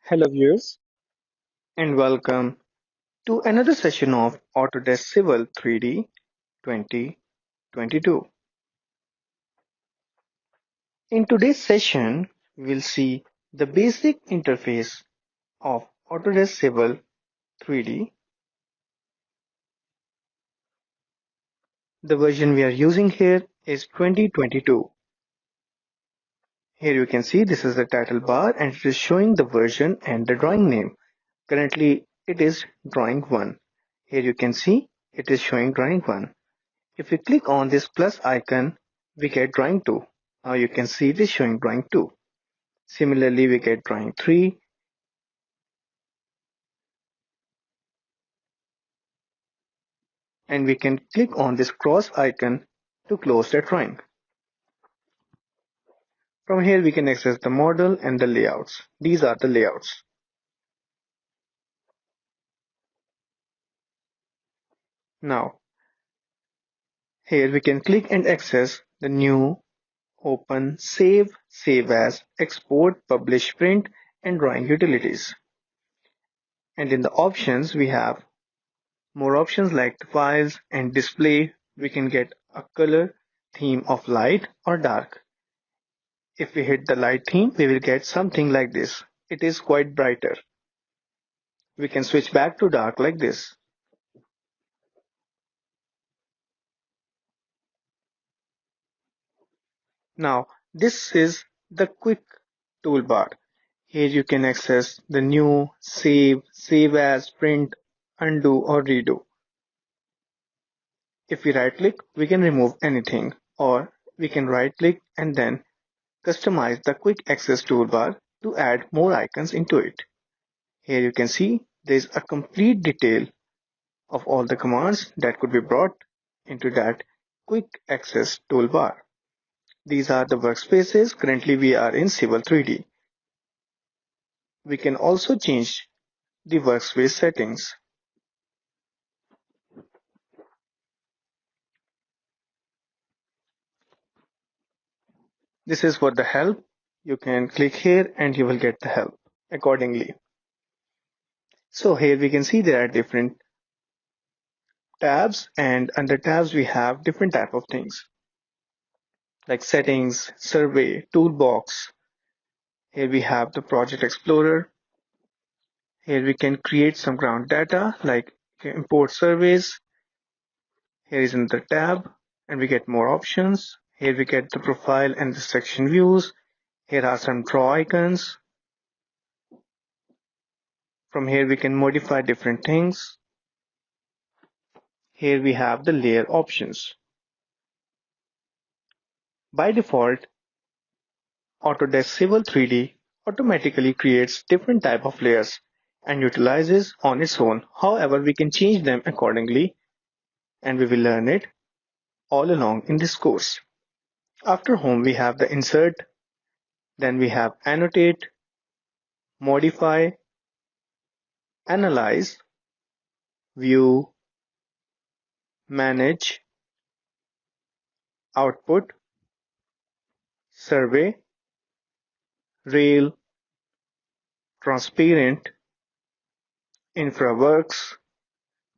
Hello viewers and welcome to another session of Autodesk Civil 3D 2022. In today's session, we'll see the basic interface of Autodesk Civil 3D. The version we are using here is 2022. Here you can see this is the title bar and it is showing the version and the drawing name. Currently it is drawing 1. Here you can see it is showing drawing 1. If we click on this plus icon, we get drawing 2. Now you can see it is showing drawing 2. Similarly, we get drawing 3 and we can click on this cross icon to close the drawing. From here we can access the model and the layouts. These are the layouts. Now, here we can click and access the new, open, save, save as, export, publish, print and drawing utilities. And in the options we have more options like files and display. We can get a color theme of light or dark. If we hit the light theme, we will get something like this. It is quite brighter. We can switch back to dark like this. Now, this is the quick toolbar. Here you can access the new, save, save as, print, undo or redo. If we right click, we can remove anything, or we can right click and then customize the quick access toolbar to add more icons into it. Here you can see there is a complete detail of all the commands that could be brought into that quick access toolbar. These are the workspaces. Currently we are in Civil 3D. We can also change the workspace settings. This is for the help. You can click here and you will get the help accordingly. So here we can see there are different tabs, and under tabs we have different type of things like settings, survey, toolbox. Here we have the project explorer. Here we can create some ground data like import surveys. Here is another tab and we get more options. Here we get the profile and the section views. Here are some draw icons. From here we can modify different things. Here we have the layer options. By default, Autodesk Civil 3D automatically creates different type of layers and utilizes on its own. However, we can change them accordingly and we will learn it all along in this course. After home, we have the insert, then we have annotate, modify, analyze, view, manage, output, survey, rail, transparent, infraworks,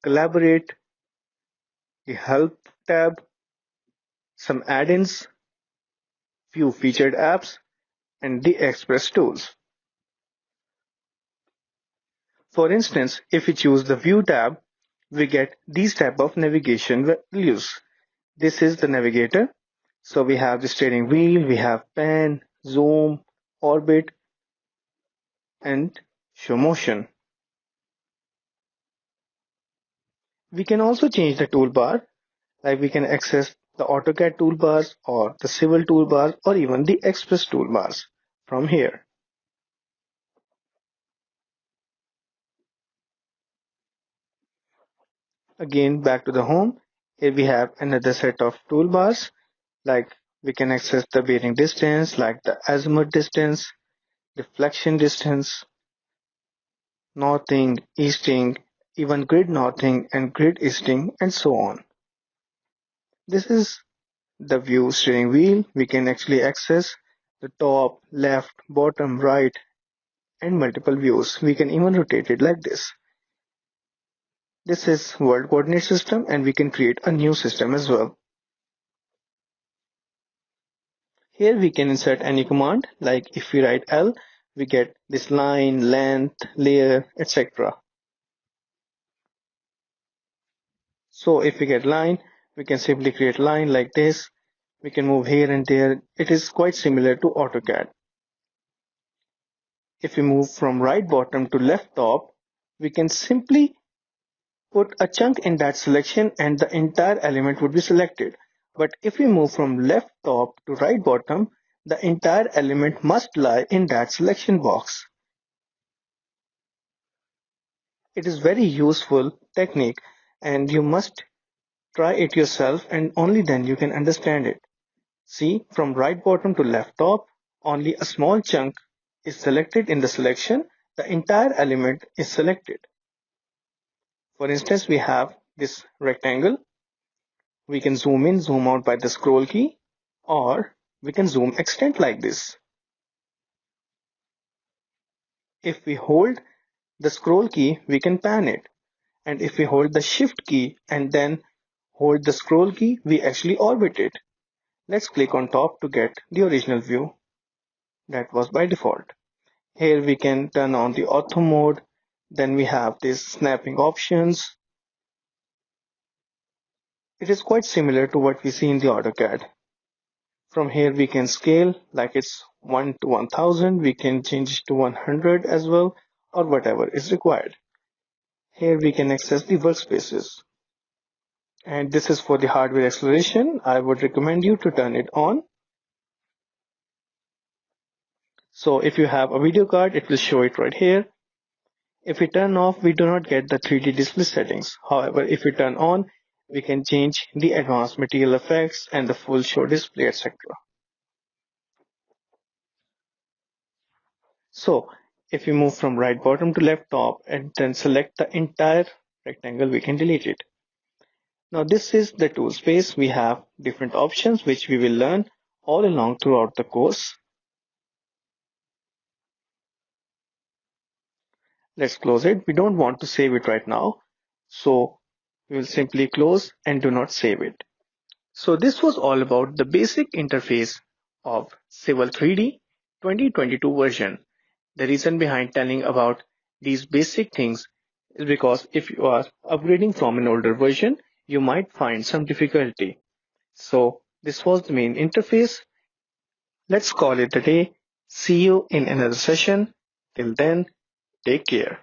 collaborate, the help tab, some add-ins, few featured apps, and the express tools. For instance, if we choose the view tab, we get these type of navigation values. This is the navigator. So we have the steering wheel, we have pan, zoom, orbit, and show motion. We can also change the toolbar, like we can access the AutoCAD toolbars or the Civil toolbars or even the Express toolbars from here. Again, back to the home. Here we have another set of toolbars, like we can access the bearing distance, like the azimuth distance, deflection distance, northing, easting, even grid northing and grid easting, and so on. This is the view steering wheel. We can actually access the top, left, bottom, right, and multiple views. We can even rotate it like this. This is world coordinate system and we can create a new system as well. Here we can insert any command, like if we write L, we get this line, length, layer, etc. So if we get line, we can simply create line like this. We can move here and there. It is quite similar to AutoCAD. If we move from right bottom to left top, we can simply put a chunk in that selection and the entire element would be selected. But if we move from left top to right bottom, the entire element must lie in that selection box. It is very useful technique and you must try it yourself and only then you can understand it. See, from right bottom to left top, only a small chunk is selected in the selection. The entire element is selected. For instance, we have this rectangle. We can zoom in, zoom out by the scroll key, or we can zoom extent like this. If we hold the scroll key, we can pan it. And if we hold the shift key and then hold the scroll key, we actually orbit it. Let's click on top to get the original view. That was by default. Here we can turn on the ortho mode. Then we have these snapping options. It is quite similar to what we see in the AutoCAD. From here we can scale, like it's 1 to 1000. We can change it to 100 as well, or whatever is required. Here we can access the workspaces. And this is for the hardware acceleration. I would recommend you to turn it on. So if you have a video card, it will show it right here. If we turn off, we do not get the 3D display settings. However, if we turn on, we can change the advanced material effects and the full show display, etc. So if we move from right bottom to left top and then select the entire rectangle, we can delete it. Now this is the tool space. We have different options which we will learn all along throughout the course. Let's close it. We don't want to save it right now. So we will simply close and do not save it. So this was all about the basic interface of Civil 3D 2022 version. The reason behind telling about these basic things is because if you are upgrading from an older version, you might find some difficulty. So this was the main interface. Let's call it a day. See you in another session. Till then, take care.